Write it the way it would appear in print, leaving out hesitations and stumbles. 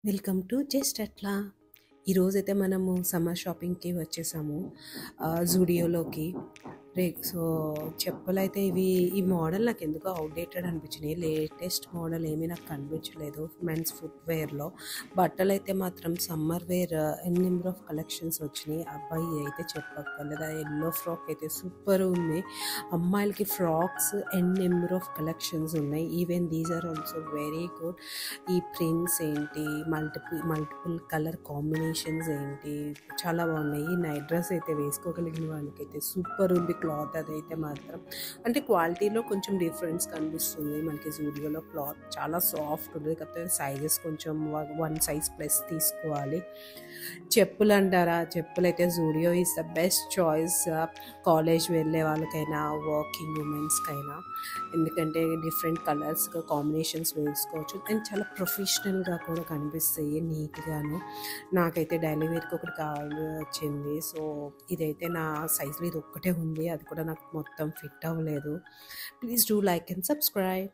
Welcome to just అట్లా. ఈరోజైతే మనము సమ్మర్ షాపింగ్కి వచ్చేసాము జూడియోలోకి. సో చెప్పులైతే ఈ మోడల్ నాకు ఎందుకో అవుట్డేటెడ్ అనిపించినాయి. లేటెస్ట్ మోడల్ ఏమీ నాకు కనిపించలేదు మెన్స్ ఫుట్వేర్లో. బట్టలు అయితే మాత్రం summer wear N number of collections వచ్చినాయి. అబ్బాయి అయితే చెప్పక్కర్లేదు, ఎల్లో ఫ్రాక్ అయితే సూపర్ ఉంది. అమ్మాయిలకి frocks n number of collections ఉన్నాయి. Even these are also very good. ఈ ప్రింట్స్ ఏంటి, మల్టిపుల్ కలర్ కాంబినేషన్స్ ఏంటి, చాలా బాగున్నాయి. ఈ నైట్ డ్రెస్ అయితే వేసుకోగలిగిన వాళ్ళకైతే సూపర్ ఉంది. క్లాత్ అదైతే మాత్రం అంటే క్వాలిటీలో కొంచెం డిఫరెన్స్ కనిపిస్తుంది మనకి. జూడియోలో క్లాత్ చాలా సాఫ్ట్ ఉంది, కాకపోతే సైజెస్ కొంచెం 1 size ప్లస్ తీసుకోవాలి. చెప్పులు అంటారా, చెప్పులు అయితే Zudio is the best choice college వెళ్ళే వాళ్ళకైనా వర్కింగ్ ఉమెన్స్కైనా. ఎందుకంటే డిఫరెంట్ కలర్స్ కాంబినేషన్స్ వేసుకోవచ్చు అండ్ చాలా ప్రొఫెషనల్గా కూడా కనిపిస్తాయి, నీట్గాను. నాకైతే డైలీ వేర్కి ఒకటి కావాలి వచ్చింది. సో ఇదైతే నా సైజులో ఇది ఒక్కటే ఉంది, అది కూడా నాకు మొత్తం ఫిట్ అవ్వలేదు. Please do like and subscribe.